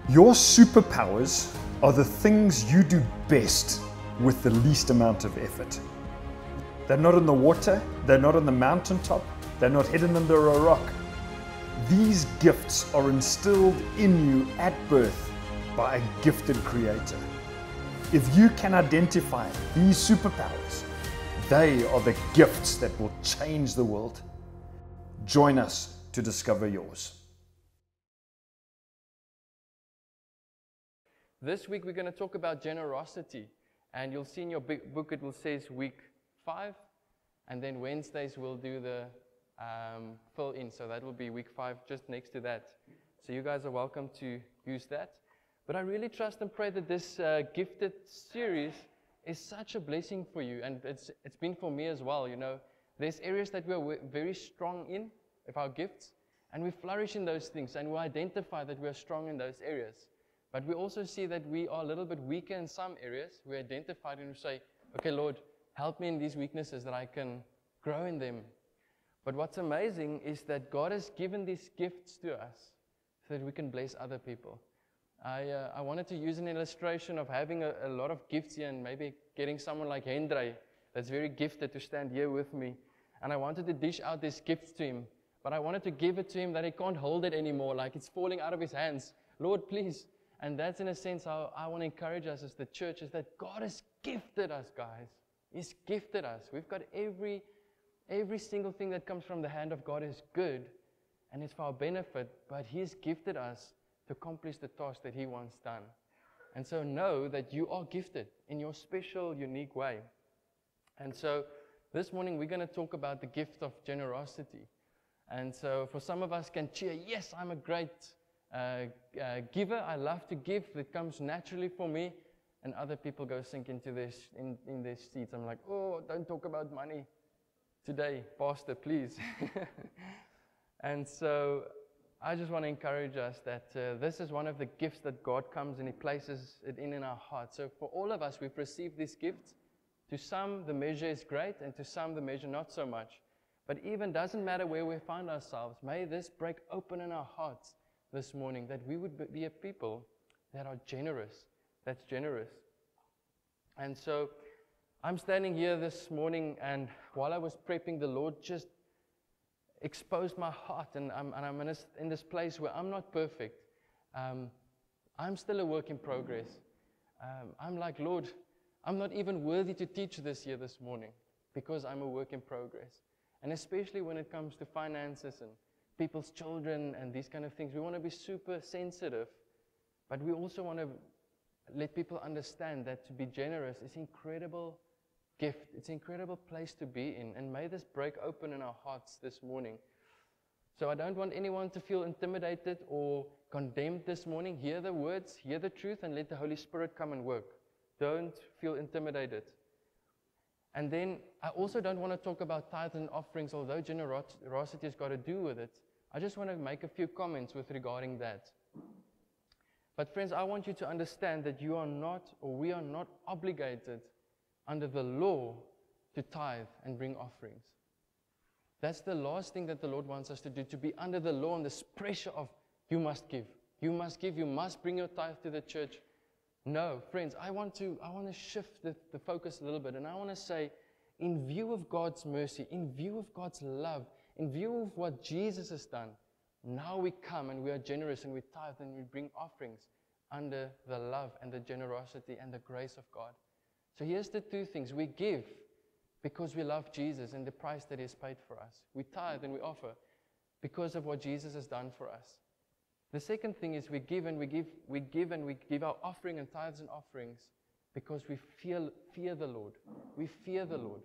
Your superpowers are the things you do best with the least amount of effort. They're not in the water, they're not on the mountaintop, they're not hidden under a rock. These gifts are instilled in you at birth by a gifted creator. If you can identify these superpowers, they are the gifts that will change the world. Join us to discover yours. This week we're going to talk about generosity, and you'll see in your book it will says week 5, and then Wednesdays we'll do the fill in, so that will be week 5 just next to that. So you guys are welcome to use that. But I really trust and pray that this gifted series is such a blessing for you, and it's been for me as well. You know, there's areas that we're very strong in with our gifts, and we flourish in those things, and we identify that we're strong in those areas. But we also see that we are a little bit weaker in some areas. We identify it and we say, okay, Lord, help me in these weaknesses that I can grow in them. But what's amazing is that God has given these gifts to us so that we can bless other people. I wanted to use an illustration of having a lot of gifts here and maybe getting someone like Hendrey that's very gifted to stand here with me. And I wanted to dish out these gifts to him. But I wanted to give it to him that he can't hold it anymore, like it's falling out of his hands. Lord, please. And that's in a sense how I want to encourage us as the church, is that God has gifted us, guys. He's gifted us. We've got every single thing that comes from the hand of God is good, and it's for our benefit, but He's gifted us to accomplish the task that He wants done. And so know that you are gifted in your special, unique way. And so this morning we're going to talk about the gift of generosity. And so for some of us can cheer, yes, I'm a great giver. I love to give. It comes naturally for me. And other people go sink into this in their seats. I'm like, oh, don't talk about money today, Pastor, please. And so I just want to encourage us that this is one of the gifts that God comes and He places it in our hearts. So for all of us, we've received these gifts. To some, the measure is great, and to some, the measure not so much. But even doesn't matter where we find ourselves, may this break open in our hearts this morning, that we would be a people that are generous, that's generous. And so I'm standing here this morning, and while I was prepping, the Lord just exposed my heart, and I'm in this place where I'm not perfect. I'm still a work in progress. I'm like, Lord, I'm not even worthy to teach this here this morning because I'm a work in progress. And especially when it comes to finances and people's children and these kind of things, we want to be super sensitive, but we also want to let people understand that to be generous is an incredible gift. It's an incredible place to be in, and may this break open in our hearts this morning. So I don't want anyone to feel intimidated or condemned this morning. Hear the words, hear the truth, and let the Holy Spirit come and work. Don't feel intimidated. And then I also don't want to talk about tithes and offerings, although generosity has got to do with it. I just want to make a few comments with regarding that. But friends, I want you to understand that you are not, or we are not obligated under the law to tithe and bring offerings. That's the last thing that the Lord wants us to do, to be under the law and this pressure of you must give. You must give, you must bring your tithe to the church. No, friends, I want to shift the focus a little bit, and I want to say, in view of God's mercy, in view of God's love, in view of what Jesus has done, now we come and we are generous and we tithe and we bring offerings under the love and the generosity and the grace of God. So here's the two things. We give because we love Jesus and the price that He has paid for us. We tithe and we offer because of what Jesus has done for us. The second thing is we give and we give our offering and tithes and offerings because we fear the Lord. We fear the Lord.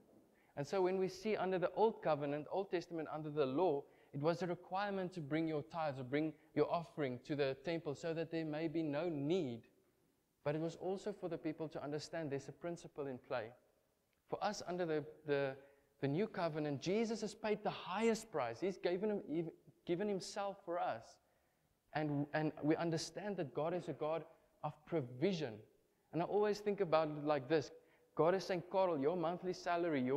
And so when we see under the Old Covenant, Old Testament, under the law, it was a requirement to bring your tithes or bring your offering to the temple so that there may be no need. But it was also for the people to understand there's a principle in play. For us under the New Covenant, Jesus has paid the highest price. He's given Himself for us. And we understand that God is a God of provision. And I always think about it like this. God is saying, Carl, your monthly salary,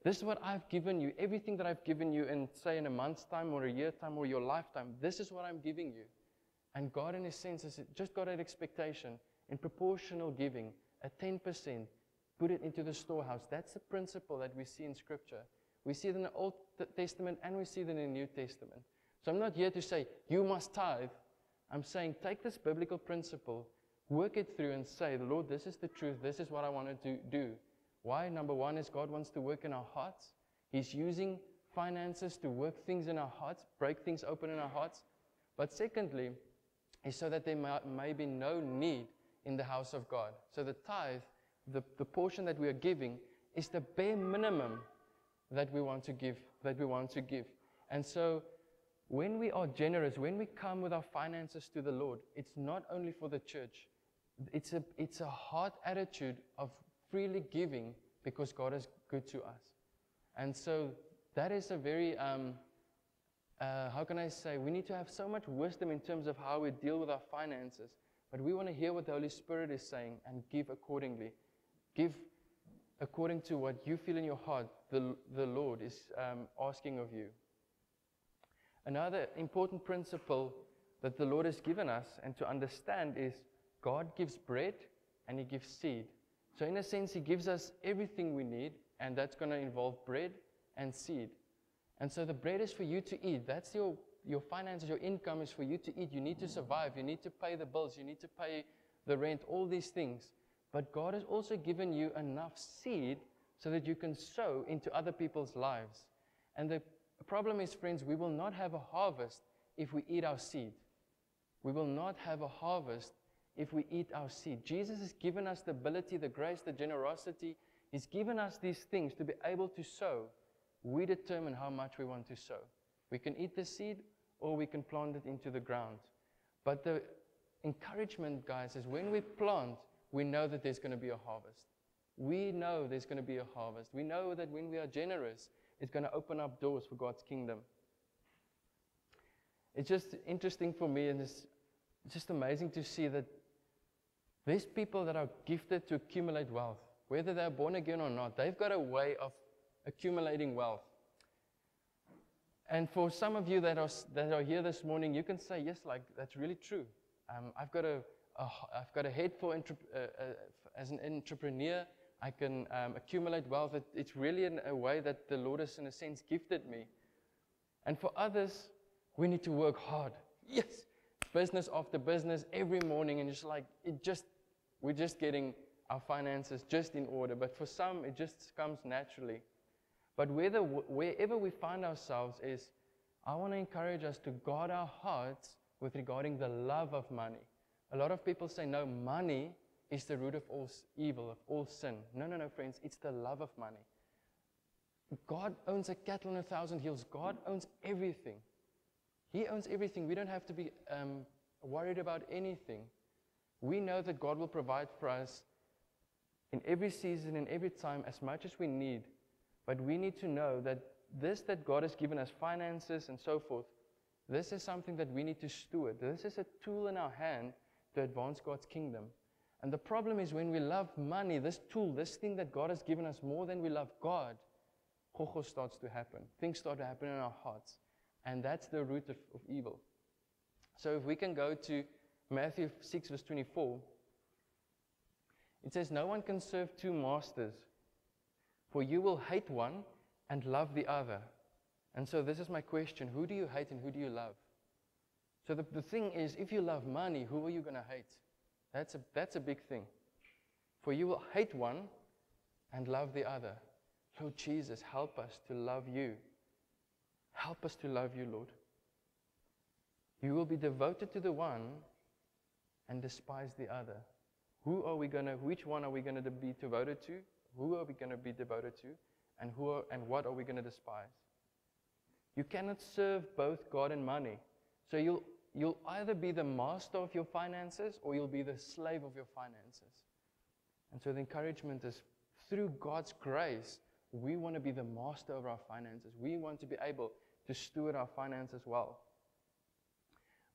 this is what I've given you. Everything that I've given you in, say, in a month's time or a year's time or your lifetime, this is what I'm giving you. And God, in a sense, has just got an expectation in proportional giving, at 10%, put it into the storehouse. That's the principle that we see in Scripture. We see it in the Old Testament and we see it in the New Testament. So I'm not here to say, you must tithe. I'm saying, take this biblical principle, work it through and say, Lord, this is the truth. This is what I want to do. Why? Number one is God wants to work in our hearts. He's using finances to work things in our hearts, break things open in our hearts. But secondly, is so that there may be no need in the house of God. So the tithe, the portion that we are giving, is the bare minimum that we want to give, And so when we are generous, when we come with our finances to the Lord, it's not only for the church. It's a heart attitude of freely giving because God is good to us. And so that is a very, how can I say, we need to have so much wisdom in terms of how we deal with our finances. But we want to hear what the Holy Spirit is saying and give accordingly. Give according to what you feel in your heart, the Lord is asking of you. Another important principle that the Lord has given us and to understand is God gives bread and He gives seed. So in a sense, He gives us everything we need, and that's going to involve bread and seed. And so the bread is for you to eat. That's your finances, your income is for you to eat. You need to survive. You need to pay the bills. You need to pay the rent, all these things. But God has also given you enough seed so that you can sow into other people's lives. And the problem is, friends, we will not have a harvest if we eat our seed. We will not have a harvest if we eat our seed. Jesus has given us the ability, the grace, the generosity. He's given us these things to be able to sow. We determine how much we want to sow. We can eat the seed or we can plant it into the ground. But the encouragement, guys, is when we plant, we know that there's going to be a harvest. We know there's going to be a harvest. We know that when we are generous, it's going to open up doors for God's kingdom. It's just interesting for me, and it's just amazing to see that there's people that are gifted to accumulate wealth. Whether they're born again or not, they've got a way of accumulating wealth. And for some of you that are here this morning, you can say, yes, like that's really true. I've got a head for as an entrepreneur. I can accumulate wealth. It's really in a way that the Lord has, in a sense, gifted me. And for others, we need to work hard. Yes, business after business every morning, and we're just getting our finances just in order. But for some, it just comes naturally. But wherever we find ourselves is, I want to encourage us to guard our hearts with regarding the love of money. A lot of people say, no, money is the root of all evil, of all sin. No, friends, it's the love of money. God owns a cattle on 1,000 hills. God owns everything. He owns everything. We don't have to be worried about anything. We know that God will provide for us in every season, in every time, as much as we need. But we need to know that that God has given us, finances and so forth, this is something that we need to steward. This is a tool in our hand to advance God's kingdom. And the problem is when we love money, this tool, this thing that God has given us more than we love God, chocho starts to happen. Things start to happen in our hearts. And that's the root of evil. So if we can go to Matthew 6, verse 24, it says, no one can serve two masters, for you will hate one and love the other. And so this is my question. Who do you hate and who do you love? So the thing is, if you love money, who are you going to hate? That's a big thing. For you will hate one and love the other. Lord Jesus, help us to love you. Help us to love you, Lord. You will be devoted to the one and despise the other. Which one are we going to be devoted to? Who are we going to be devoted to? And what are we going to despise? You cannot serve both God and money. So you'll either be the master of your finances or you'll be the slave of your finances. And so the encouragement is, through God's grace, we want to be the master of our finances. We want to be able to steward our finances well.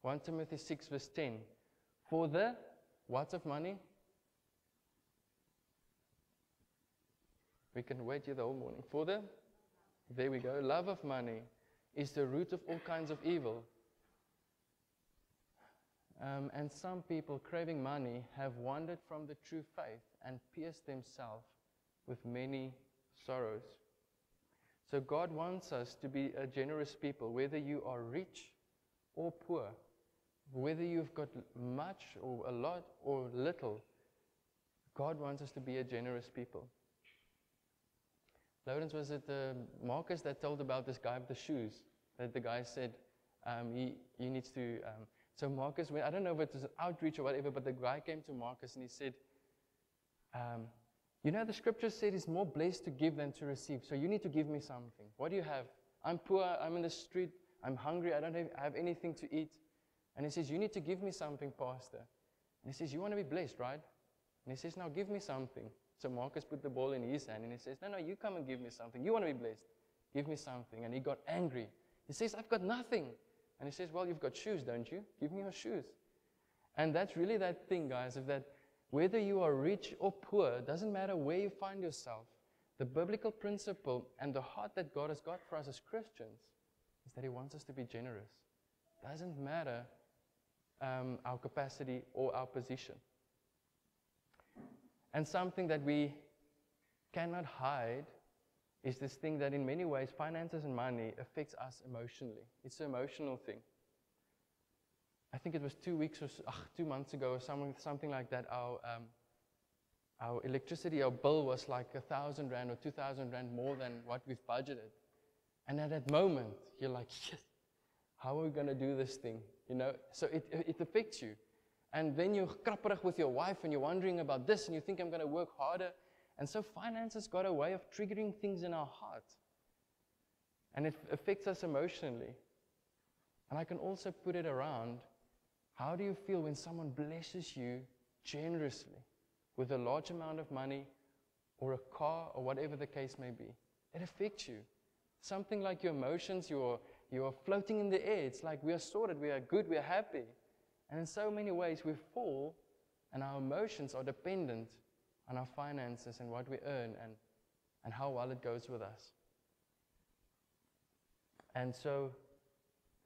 1 Timothy 6, verse 10. For the, what of money? We can wait here the whole morning. For the, there we go, love of money is the root of all kinds of evil. And some people craving money have wandered from the true faith and pierced themselves with many sorrows. So God wants us to be a generous people, whether you are rich or poor, whether you've got much or a lot or little. God wants us to be a generous people. Lawrence, was it Marcus that told about this guy with the shoes? That the guy said he needs to... so Marcus, I don't know if it was an outreach or whatever, but the guy came to Marcus and he said, you know, the scripture said it's more blessed to give than to receive. So you need to give me something. What do you have? I'm poor. I'm in the street. I'm hungry. I don't have anything to eat. And he says, you need to give me something, Pastor. And he says, you want to be blessed, right? And he says, now give me something. So Marcus put the ball in his hand and he says, no, you come and give me something. You want to be blessed. Give me something. And he got angry. He says, I've got nothing. And he says, well, you've got shoes, don't you? Give me your shoes. And that's really that thing, guys, of that whether you are rich or poor, doesn't matter where you find yourself, the biblical principle and the heart that God has got for us as Christians is that He wants us to be generous. Doesn't matter our capacity or our position. And something that we cannot hide is this thing that in many ways, finances and money affects us emotionally. It's an emotional thing. I think it was 2 months ago or something like that, our electricity, our bill was like 1,000 Rand or 2,000 Rand more than what we've budgeted. And at that moment, you're like, yes, how are we going to do this thing? You know, so it affects you. And then you're krapperig with your wife and you're wondering about this and you think I'm going to work harder. And so finance has got a way of triggering things in our heart. And it affects us emotionally. And I can also put it around, how do you feel when someone blesses you generously with a large amount of money or a car or whatever the case may be? It affects you. Something like your emotions, you're floating in the air. It's like we are sorted, we are good, we are happy. And in so many ways we fall and our emotions are dependent on our finances and what we earn and how well it goes with us. And so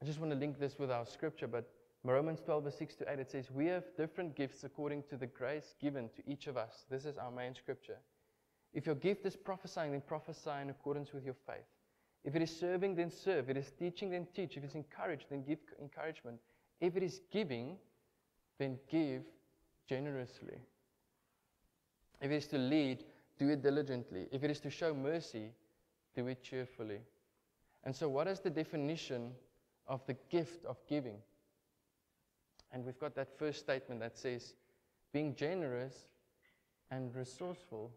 I just want to link this with our scripture, but Romans 12, verse 6 to 8, it says, we have different gifts according to the grace given to each of us. This is our main scripture. If your gift is prophesying, then prophesy in accordance with your faith. If it is serving, then serve. If it is teaching, then teach. If it's encouraged, then give encouragement. If it is giving, then give generously. If it is to lead, do it diligently. If it is to show mercy, do it cheerfully. And so what is the definition of the gift of giving? And we've got that first statement that says, being generous and resourceful,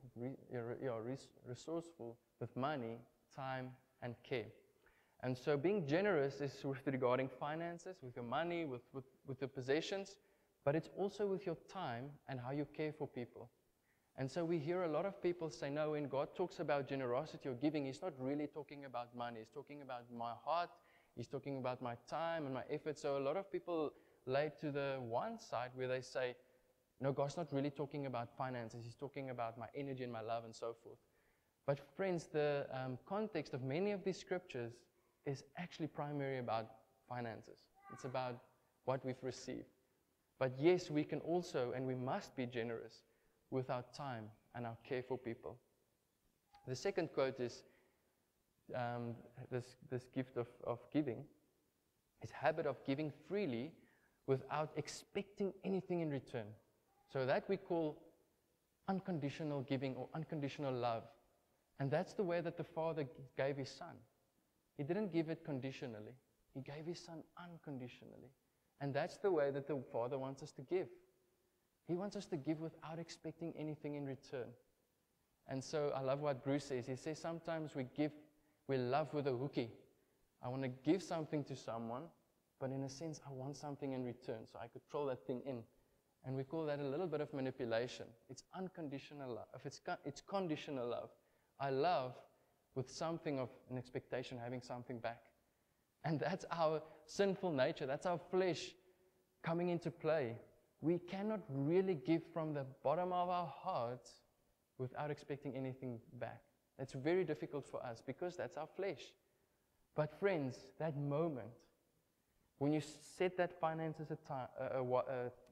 resourceful with money, time, and care. And so being generous is regarding finances, with your money, with your possessions, but it's also with your time and how you care for people. And so we hear a lot of people say, no, when God talks about generosity or giving, He's not really talking about money. He's talking about my heart. He's talking about my time and my effort. So a lot of people lay to the one side where they say, no, God's not really talking about finances. He's talking about my energy and my love and so forth. But friends, the context of many of these scriptures is actually primarily about finances. It's about what we've received. But yes, we can also, and we must be generous with our time and our care for people. The second quote is this gift of giving. It's habit of giving freely without expecting anything in return. So that we call unconditional giving or unconditional love. And that's the way that the Father gave His Son. He didn't give it conditionally. He gave His Son unconditionally. And that's the way that the Father wants us to give. He wants us to give without expecting anything in return. And so I love what Bruce says. He says sometimes we love with a hooky. I want to give something to someone, but in a sense I want something in return, so I could throw that thing in. And we call that a little bit of manipulation. It's unconditional love. It's conditional love. I love with something of an expectation, having something back. And that's our sinful nature. That's our flesh coming into play. We cannot really give from the bottom of our hearts without expecting anything back. It's very difficult for us because that's our flesh. But friends, that moment When you set that finances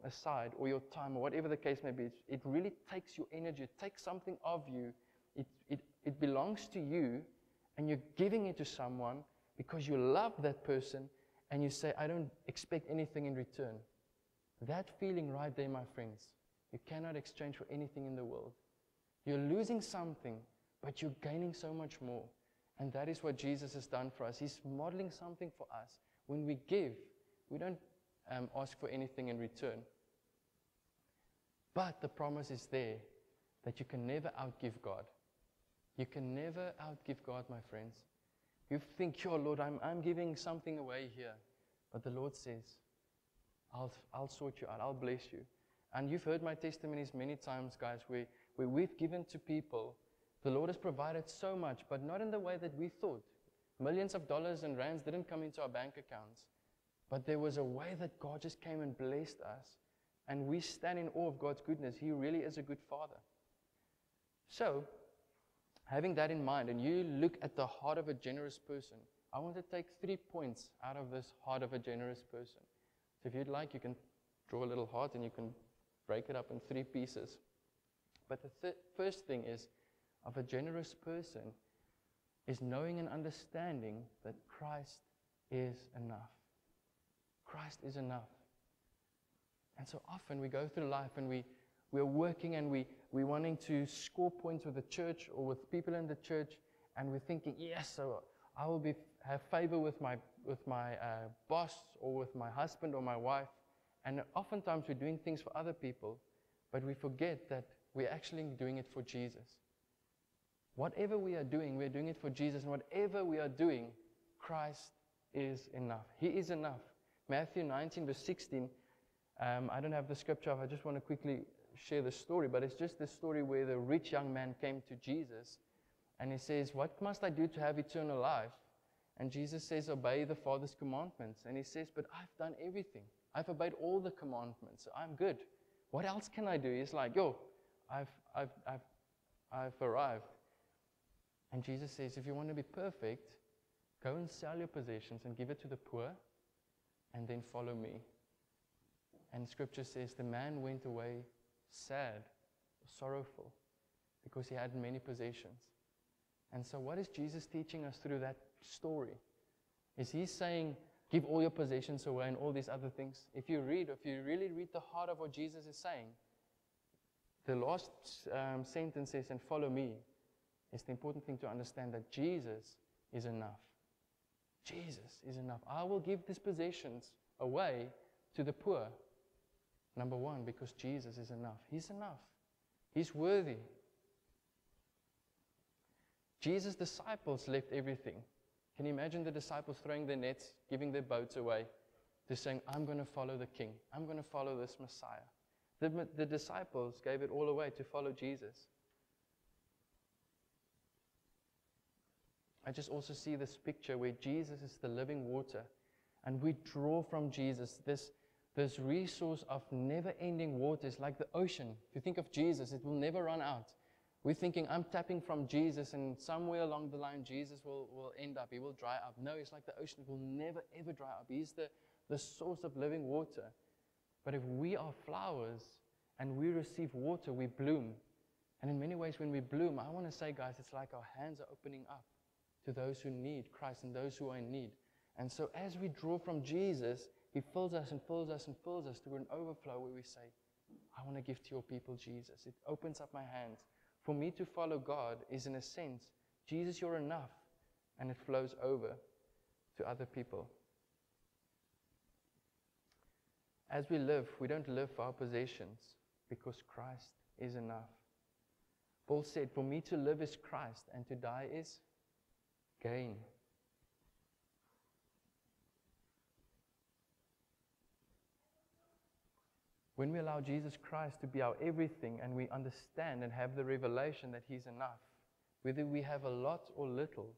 aside, or your time, or whatever the case may be, it really takes your energy, it takes something of you, it belongs to you, and you're giving it to someone because you love that person, and you say, I don't expect anything in return. That feeling right there, my friends, you cannot exchange for anything in the world. You're losing something, but you're gaining so much more. And that is what Jesus has done for us. He's modeling something for us. When we give, we don't ask for anything in return. But the promise is there that you can never outgive God. You can never outgive God, my friends. You think, "Yo, Lord, I'm giving something away here." But the Lord says, I'll sort you out. I'll bless you. And you've heard my testimonies many times, guys, where we've given to people. The Lord has provided so much, but not in the way that we thought. Millions of dollars and rands didn't come into our bank accounts. But there was a way that God just came and blessed us. And we stand in awe of God's goodness. He really is a good Father. So, having that in mind, and you look at the heart of a generous person, I want to take 3 points out of this heart of a generous person. So if you'd like, you can draw a little heart and you can break it up in 3 pieces. But the first thing is, of a generous person, is knowing and understanding that Christ is enough. Christ is enough. And so often we go through life and we're working and we're wanting to score points with the church or with people in the church, and we're thinking, yes, so I will have favor with my boss or with my husband or my wife. And oftentimes we're doing things for other people, but we forget that we're actually doing it for Jesus. Whatever we are doing, we're doing it for Jesus. And whatever we are doing, Christ is enough. He is enough. Matthew 19, verse 16. I don't have the scripture up. I just want to quickly share the story. But it's just the story where the rich young man came to Jesus. And he says, "What must I do to have eternal life?" And Jesus says, "Obey the Father's commandments." And he says, "But I've done everything. I've obeyed all the commandments. So I'm good. What else can I do?" He's like, "Yo, I've arrived." And Jesus says, if you want to be perfect, go and sell your possessions and give it to the poor, and then follow me. And Scripture says the man went away sad, sorrowful, because he had many possessions. And so what is Jesus teaching us through that story? Is he saying, give all your possessions away and all these other things? If you really read the heart of what Jesus is saying, the last sentence says, and follow me. It's the important thing to understand that Jesus is enough. Jesus is enough. I will give these possessions away to the poor. Number one, because Jesus is enough. He's enough. He's worthy. Jesus' disciples left everything. Can you imagine the disciples throwing their nets, giving their boats away, to saying, I'm going to follow the King. I'm going to follow this Messiah. The disciples gave it all away to follow Jesus. I just also see this picture where Jesus is the living water, and we draw from Jesus this resource of never-ending water. It's like the ocean. If you think of Jesus, it will never run out. We're thinking, I'm tapping from Jesus, and somewhere along the line, Jesus will end up. He will dry up. No, it's like the ocean. It will never, ever dry up. He's the source of living water. But if we are flowers and we receive water, we bloom. And in many ways, when we bloom, I want to say, guys, it's like our hands are opening up to those who need Christ and those who are in need. And so as we draw from Jesus, He fills us and fills us and fills us to an overflow where we say, I want to give to your people, Jesus. It opens up my hands. For me to follow God is, in a sense, Jesus, you're enough. And it flows over to other people. As we live, we don't live for our possessions because Christ is enough. Paul said, for me to live is Christ and to die is gain. When we allow Jesus Christ to be our everything and we understand and have the revelation that He's enough, whether we have a lot or little,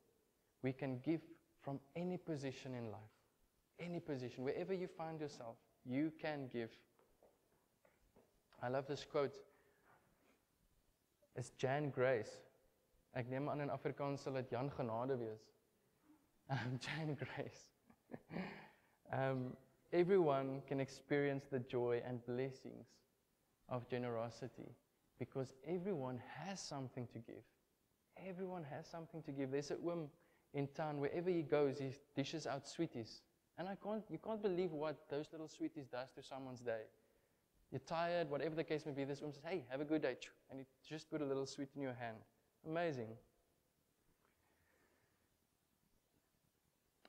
we can give from any position in life. Any position, wherever you find yourself, you can give. I love this quote. It's Jan Grace. Ek neem aan in Afrikaans sal dit Jan Genade wees. Jan Grace. Everyone can experience the joy and blessings of generosity because everyone has something to give. Everyone has something to give. There's a oom in town, wherever he goes, he dishes out sweeties. And you can't believe what those little sweeties does to someone's day. You're tired, whatever the case may be, this oom says, hey, have a good day. And he just put a little sweet in your hand. Amazing.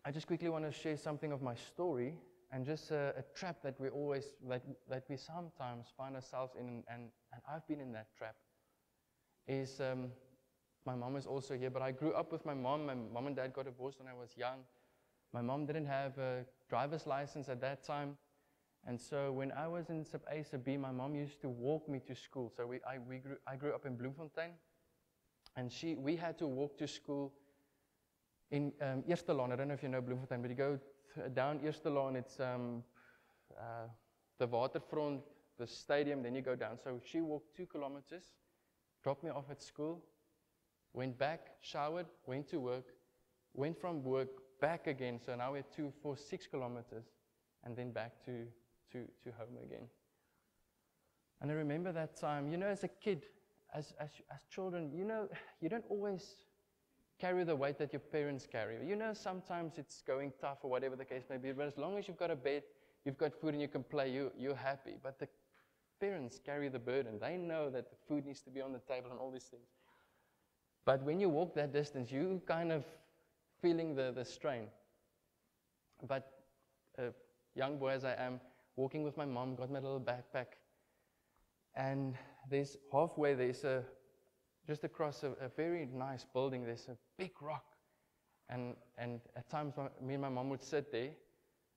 I just quickly want to share something of my story and just a trap that we sometimes find ourselves in, and I've been in that trap, is my mom is also here, but I grew up with my mom. My mom and dad got divorced when I was young. My mom didn't have a driver's license at that time, and so when I was in sub A, sub B, my mom used to walk me to school. So I grew up in Bloemfontein, and we had to walk to school in Eerstelaan. I don't know if you know Bloemfontein, but you go down Eerstelaan, it's the waterfront, the stadium, then you go down. So she walked 2 kilometers, dropped me off at school, went back, showered, went to work, went from work, back again. So now we're 2, 4, 6 kilometers, and then back to home again. And I remember that time, as a kid, as children, you don't always carry the weight that your parents carry. Sometimes it's going tough or whatever the case may be, but as long as you've got a bed, you've got food and you can play, you're happy. But the parents carry the burden. They know that the food needs to be on the table and all these things. But when you walk that distance, you kind of feeling the strain. But a young boy as I am, walking with my mom, got my little backpack, and there's just across a very nice building, there's a big rock. And at times, me and my mom would sit there,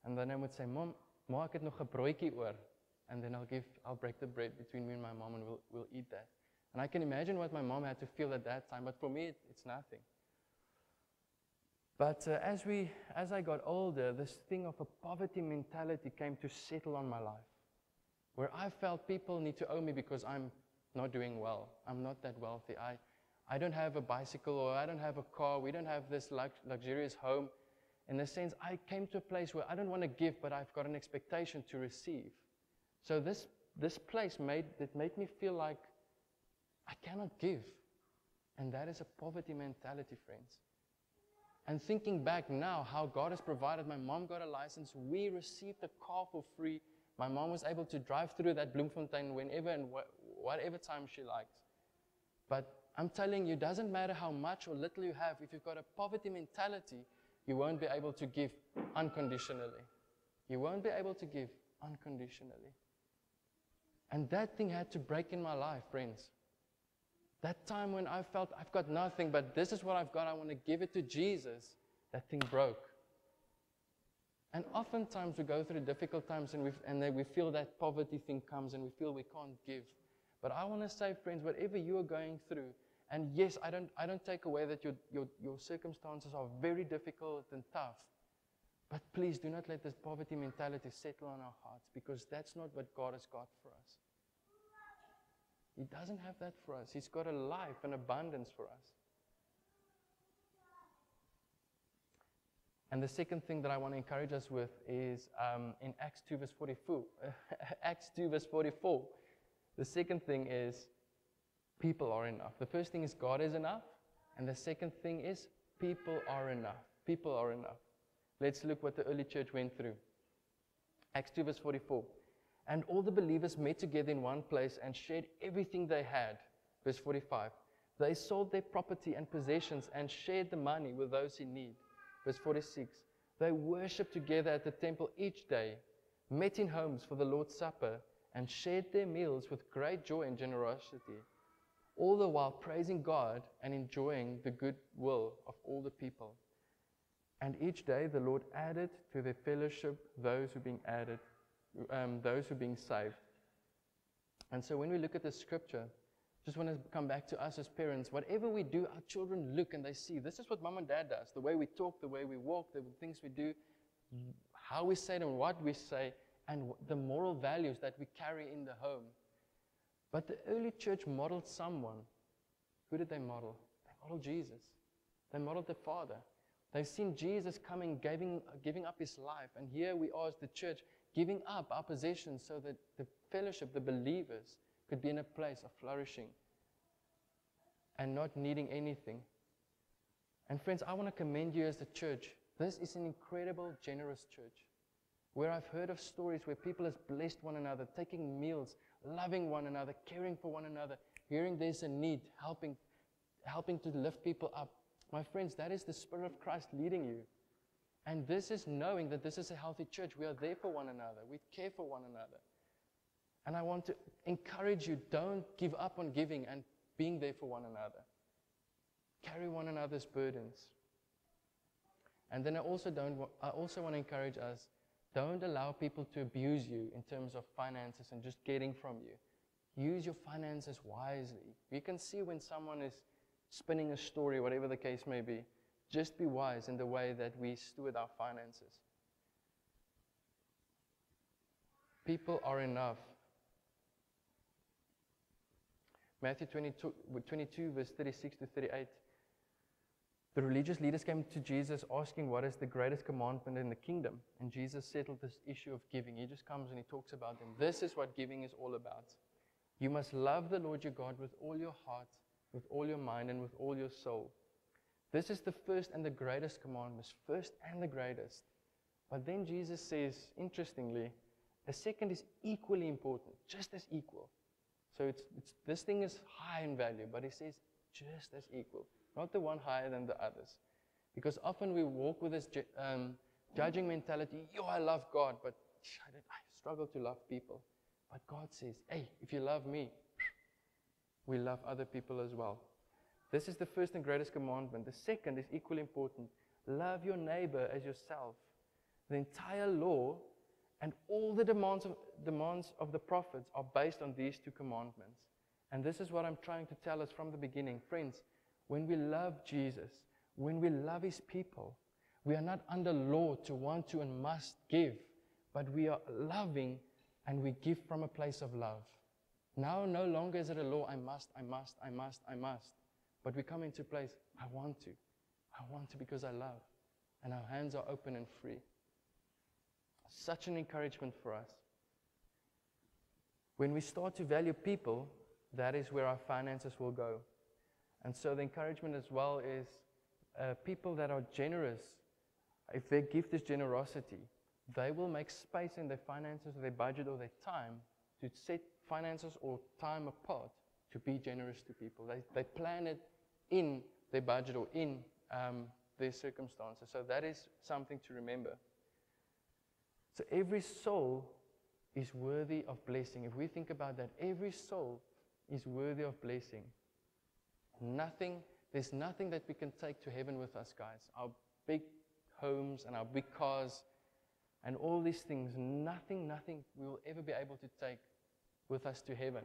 and then I would say, Mom, maak het nog 'n broodjie oor. And then I'll break the bread between me and my mom, and we'll eat that. And I can imagine what my mom had to feel at that time, but for me, it's nothing. But as I got older, this thing of a poverty mentality came to settle on my life, where I felt people need to owe me because I'm not doing well. I'm not that wealthy. I don't have a bicycle, or I don't have a car. We don't have this luxurious home. In a sense, I came to a place where I don't want to give, but I've got an expectation to receive. So this place made me feel like I cannot give. And that is a poverty mentality, friends. And thinking back now, how God has provided, my mom got a license, we received a car for free. My mom was able to drive through that Bloemfontein whenever and whatever time she liked. But I'm telling you, it doesn't matter how much or little you have, if you've got a poverty mentality, you won't be able to give unconditionally. You won't be able to give unconditionally. And that thing had to break in my life, friends. That time when I felt I've got nothing, but this is what I've got, I want to give it to Jesus, that thing broke. And oftentimes we go through difficult times and then we feel that poverty thing comes and we feel we can't give. But I want to say, friends, whatever you are going through, and yes, I don't take away that your circumstances are very difficult and tough, but please do not let this poverty mentality settle on our hearts, because that's not what God has got for us. He doesn't have that for us. He's got a life, an abundance for us. And the second thing that I want to encourage us with is in Acts 2 verse 44. Acts 2 verse 44. The second thing is people are enough. The first thing is God is enough. And the second thing is people are enough. People are enough. Let's look what the early church went through. Acts 2 verse 44. And all the believers met together in one place and shared everything they had. Verse 45. They sold their property and possessions and shared the money with those in need. Verse 46. They worshipped together at the temple each day, met in homes for the Lord's Supper, and shared their meals with great joy and generosity, all the while praising God and enjoying the good will of all the people. And each day the Lord added to their fellowship those who were being saved. And so when we look at the scripture, just want to come back to us as parents. Whatever we do, our children look and they see, this is what mom and dad does. The way we talk, the way we walk, the things we do, how we say it and what we say, and the moral values that we carry in the home. But the early church modeled someone. Who did they model? They modeled Jesus. They modeled the Father. They've seen Jesus coming, giving up his life. And here we are as the church, giving up our possessions so that the fellowship, the believers, could be in a place of flourishing and not needing anything. And friends, I want to commend you as a church. This is an incredible, generous church, where I've heard of stories where people have blessed one another, taking meals, loving one another, caring for one another, hearing there's a need, helping to lift people up. My friends, that is the Spirit of Christ leading you. And this is knowing that this is a healthy church. We are there for one another. We care for one another. And I want to encourage you, don't give up on giving and being there for one another. Carry one another's burdens. And then I also want to encourage us, don't allow people to abuse you in terms of finances and just getting from you. Use your finances wisely. You can see when someone is spinning a story, whatever the case may be. Just be wise in the way that we steward our finances. People are enough. Matthew 22 verse 36 to 38. The religious leaders came to Jesus asking what is the greatest commandment in the kingdom. And Jesus settled this issue of giving. He just comes and he talks about them. This is what giving is all about. You must love the Lord your God with all your heart, with all your mind, and with all your soul. This is the first and the greatest commandment, first and the greatest. But then Jesus says, interestingly, a second is equally important, just as equal. So this thing is high in value, but he says just as equal. Not the one higher than the others. Because often we walk with this judging mentality, I love God, but I struggle to love people. But God says, hey, if you love me, we love other people as well. This is the first and greatest commandment. The second is equally important. Love your neighbor as yourself. The entire law and all the demands of the prophets are based on these two commandments. And this is what I'm trying to tell us from the beginning. Friends, when we love Jesus, when we love his people, we are not under law to want to and must give, but we are loving and we give from a place of love. Now, no longer is it a law, I must. But we come into a place, I want to because I love. And our hands are open and free. Such an encouragement for us. When we start to value people, that is where our finances will go. And so the encouragement as well is people that are generous, if their gift is generosity, they will make space in their finances or their budget or their time to set finances or time apart to be generous to people. They plan it in their budget or in their circumstances. So that is something to remember. So every soul is worthy of blessing. If we think about that, every soul is worthy of blessing. There's nothing that we can take to heaven with us, guys. Our big homes and our big cars and all these things, nothing we will ever be able to take with us to heaven.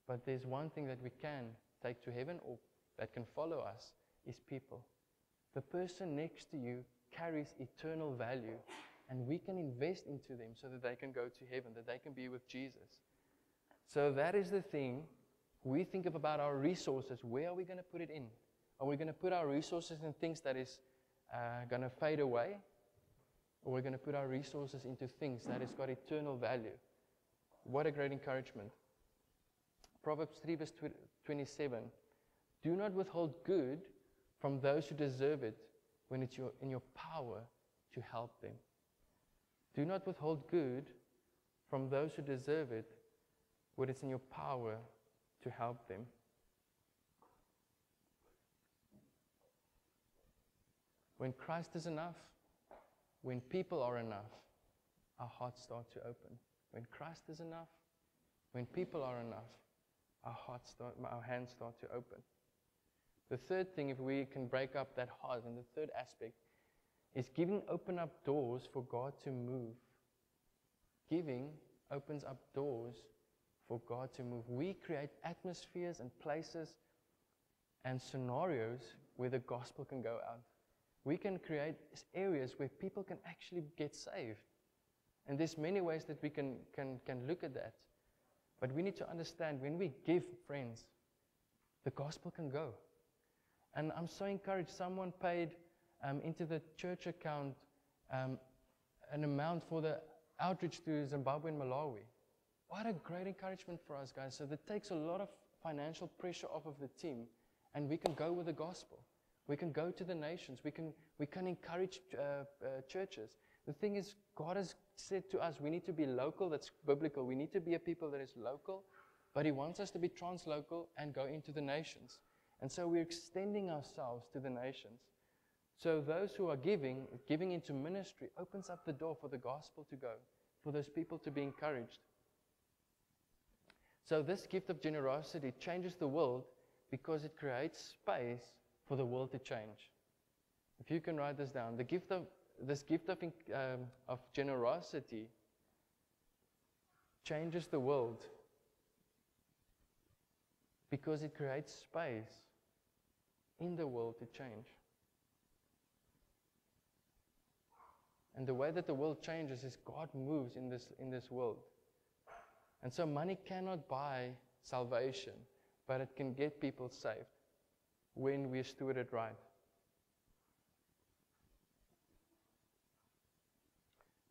But there's one thing that we can take to heaven or that can follow us is people. The person next to you carries eternal value, and we can invest into them so that they can go to heaven, that they can be with Jesus. So that is the thing. We think about our resources. Where are we going to put it in? Are we going to put our resources in things that is going to fade away? Or we're going to put our resources into things that has got eternal value? What a great encouragement. Proverbs 3 verse 27. Do not withhold good from those who deserve it when it's in your power to help them. Do not withhold good from those who deserve it when it's in your power to help them. When Christ is enough, when people are enough, our hearts start to open. When Christ is enough, when people are enough, our hands start to open. The third thing, if we can break up that heart, and the third aspect, is giving open up doors for God to move. Giving opens up doors for God to move. We create atmospheres and places and scenarios where the gospel can go out. We can create areas where people can actually get saved. And there's many ways that we can look at that. But we need to understand, when we give, friends, the gospel can go. And I'm so encouraged. Someone paid into the church account an amount for the outreach to Zimbabwe and Malawi. What a great encouragement for us, guys. So that takes a lot of financial pressure off of the team, and we can go with the gospel. We can go to the nations. We can encourage churches. The thing is, God has said to us, we need to be local. That's biblical. We need to be a people that is local, but He wants us to be translocal and go into the nations. And so we're extending ourselves to the nations. So those who are giving into ministry opens up the door for the gospel to go, for those people to be encouraged. So this gift of generosity changes the world because it creates space for the world to change. If you can write this down, this gift of generosity changes the world because it creates space in the world to change. And the way that the world changes is God moves in this world. And so money cannot buy salvation, but it can get people saved when we steward it right.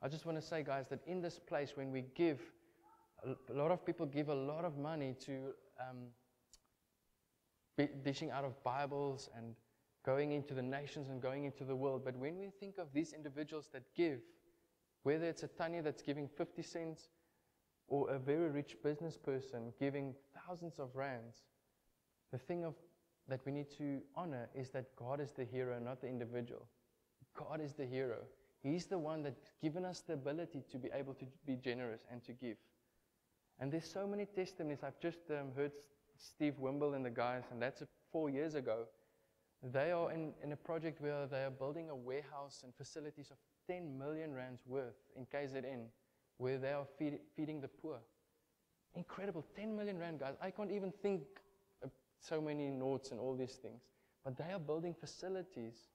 I just want to say, guys, that in this place, when we give, a lot of people give a lot of money to dishing out of Bibles and going into the nations and going into the world. But when we think of these individuals that give, whether it's a Tanya that's giving 50 cents or a very rich business person giving thousands of rands, the thing that we need to honor is that God is the hero, not the individual. God is the hero. He's the one that's given us the ability to be able to be generous and to give. And there's so many testimonies. I've just heard Steve Wimble and the guys, and that's 4 years ago. They are in a project where they are building a warehouse and facilities of 10 million rands worth in KZN, where they are feeding the poor. Incredible, 10 million rand, guys. I can't even think of so many notes and all these things. But they are building facilities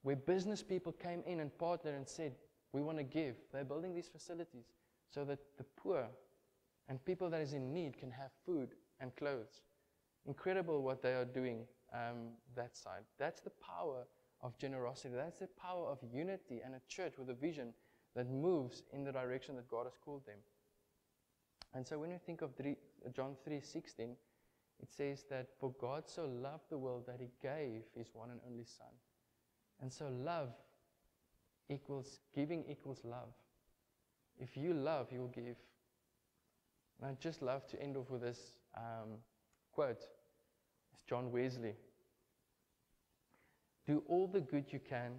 where business people came in and partnered and said, we want to give. They're building these facilities so that the poor and people that is in need can have food and clothes. Incredible what they are doing. That side. That's the power of generosity. That's the power of unity and a church with a vision that moves in the direction that God has called them. And so when you think of John 3:16, it says that for God so loved the world that He gave His one and only Son. And so love equals, giving equals love. If you love, you will give. And I'd just love to end off with this quote. It's John Wesley. Do all the good you can,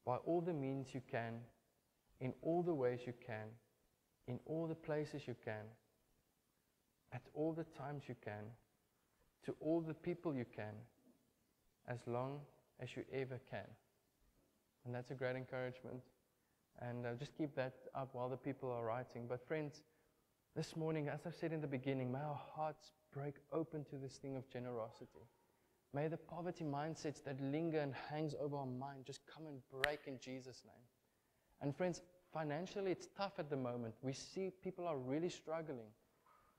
by all the means you can, in all the ways you can, in all the places you can, at all the times you can, to all the people you can, as long as you ever can. And that's a great encouragement. And just keep that up while the people are writing. But friends, this morning, as I've said in the beginning, may our hearts break open to this thing of generosity. May the poverty mindsets that linger and hangs over our mind just come and break in Jesus' name. And friends, financially it's tough at the moment. We see people are really struggling.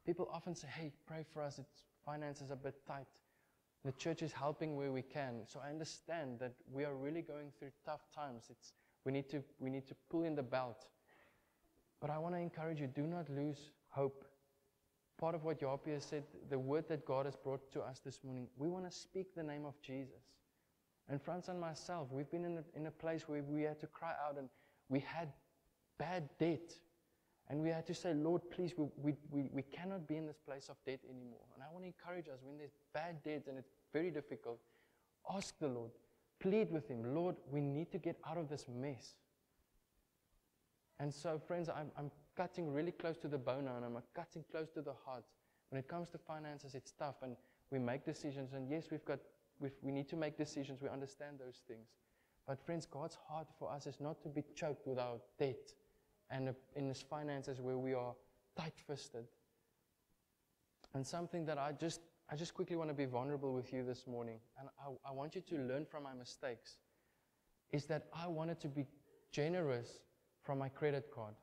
People often say, hey, pray for us, finances are a bit tight. The church is helping where we can. So I understand that we are really going through tough times. We need to pull in the belt. But I want to encourage you, do not lose hope. Part of what Yapi has said, the word that God has brought to us this morning, we want to speak the name of Jesus. And Franz and myself, we've been in a place where we had to cry out and we had bad debt. And we had to say, Lord, please, we cannot be in this place of debt anymore. And I want to encourage us, when there's bad debt and it's very difficult, ask the Lord, plead with Him, Lord, we need to get out of this mess. And so, friends, I'm cutting really close to the bone now, and I'm cutting close to the heart. When it comes to finances, it's tough, and we make decisions. And yes, we need to make decisions. We understand those things. But friends, God's heart for us is not to be choked with our debt and in His finances where we are tight-fisted. And something that I just quickly want to be vulnerable with you this morning, and I want you to learn from my mistakes, is that I wanted to be generous from my credit card,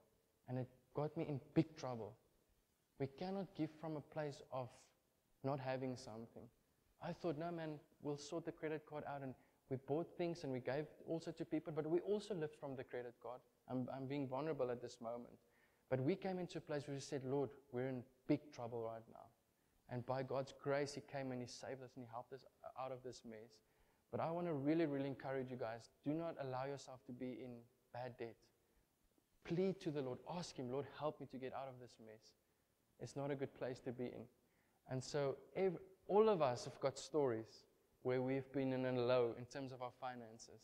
and it got me in big trouble. We cannot give from a place of not having something. I thought, no man, we'll sort the credit card out and We bought things and we gave also to people, but we also lived from the credit card. I'm being vulnerable at this moment. But we came into a place where we said, Lord, we're in big trouble right now. And by God's grace, He came and He saved us and He helped us out of this mess. But I want to really, really encourage you guys, do not allow yourself to be in bad debt. Plead to the Lord. Ask Him, Lord, help me to get out of this mess. It's not a good place to be in. And so all of us have got stories where we've been in a low in terms of our finances.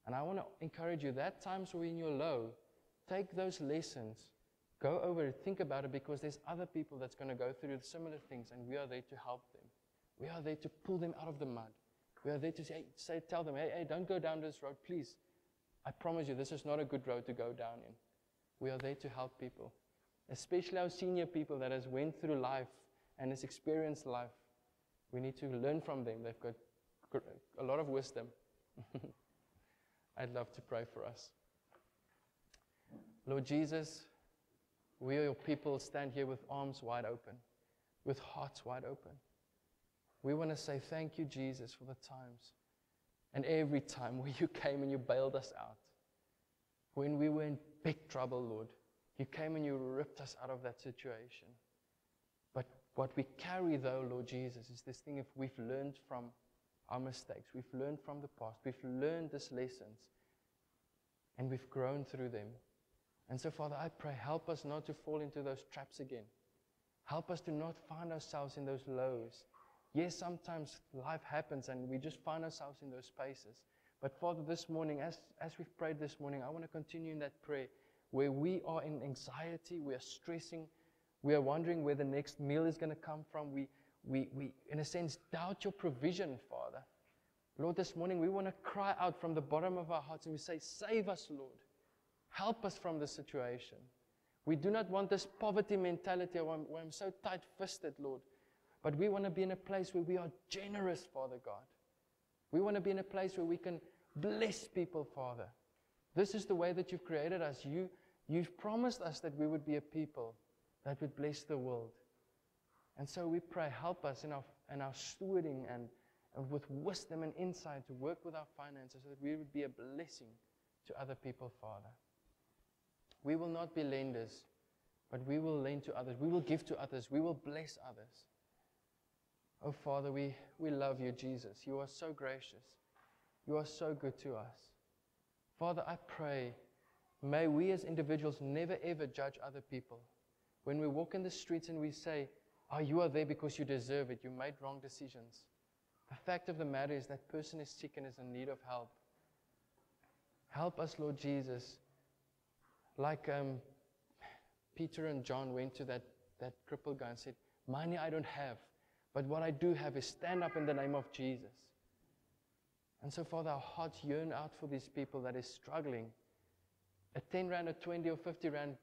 And I want to encourage you, that times when you're in your low, take those lessons, go over it, think about it, because there's other people that's going to go through similar things, and we are there to help them. We are there to pull them out of the mud. We are there to tell them, hey, don't go down this road, please. I promise you, this is not a good road to go down in. We are there to help people, especially our senior people that has went through life and has experienced life. We need to learn from them. They've got a lot of wisdom. I'd love to pray for us. Lord Jesus, we, your people, stand here with arms wide open, with hearts wide open. We want to say thank you, Jesus, for the times and every time where you came and you bailed us out. When we were in big trouble, Lord, you came and you ripped us out of that situation. But what we carry, though, Lord Jesus, is this thing: if we've learned from our mistakes, we've learned from the past, we've learned these lessons, and we've grown through them. And so, Father, I pray, help us not to fall into those traps again. Help us to not find ourselves in those lows. Yes, sometimes life happens and we just find ourselves in those spaces. But Father, this morning, as we've prayed this morning, I want to continue in that prayer where we are in anxiety, we are stressing, we are wondering where the next meal is going to come from. We, in a sense, doubt your provision, Father. Lord, this morning we want to cry out from the bottom of our hearts and we say, save us, Lord. Help us from this situation. We do not want this poverty mentality where I'm so tight-fisted, Lord. But we want to be in a place where we are generous, Father God. We want to be in a place where we can bless people, Father. This is the way that you've created us. You've promised us that we would be a people that would bless the world. And so we pray, help us in our stewarding and with wisdom and insight to work with our finances so that we would be a blessing to other people, Father. We will not be lenders, but we will lend to others. We will give to others. We will bless others. Oh, Father, we love you, Jesus. You are so gracious. You are so good to us. Father, I pray, may we as individuals never ever judge other people. When we walk in the streets and we say, oh, you are there because you deserve it. You made wrong decisions. The fact of the matter is that person is sick and is in need of help. Help us, Lord Jesus. Like Peter and John went to that crippled guy and said, money I don't have, but what I do have is stand up in the name of Jesus. And so, Father, our hearts yearn out for these people that is struggling. A 10 rand, or 20 or 50 rand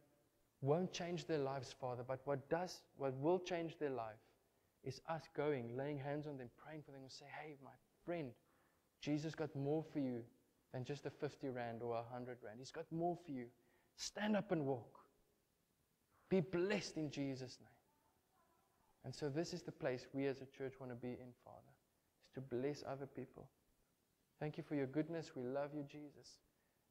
won't change their lives, Father, but what will change their life is us going, laying hands on them, praying for them, and say, hey, my friend, Jesus got more for you than just a 50 rand or 100 rand. He's got more for you. Stand up and walk. Be blessed in Jesus' name. And so this is the place we as a church want to be in, Father, is to bless other people. Thank you for your goodness. We love you, Jesus.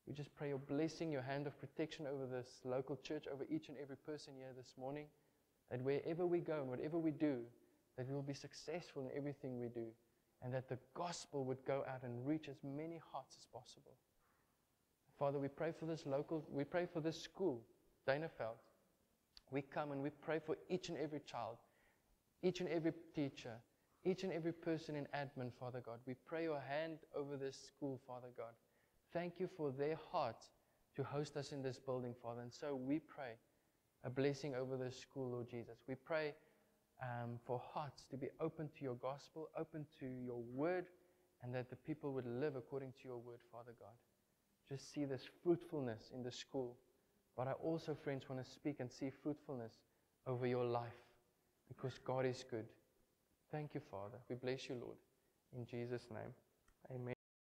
We just pray your blessing, your hand of protection over this local church, over each and every person here this morning, that wherever we go and whatever we do, that we will be successful in everything we do, and that the gospel would go out and reach as many hearts as possible. Father, we pray for this school, Danefeld. We come and we pray for each and every child, each and every teacher, each and every person in admin, Father God. We pray your hand over this school, Father God. Thank you for their heart to host us in this building, Father. And so we pray a blessing over this school, Lord Jesus. We pray for hearts to be open to your gospel, open to your word, and that the people would live according to your word, Father God. Just see this fruitfulness in the school. But I also, friends, want to speak and see fruitfulness over your life, because God is good. Thank you, Father. We bless you, Lord. In Jesus' name, amen.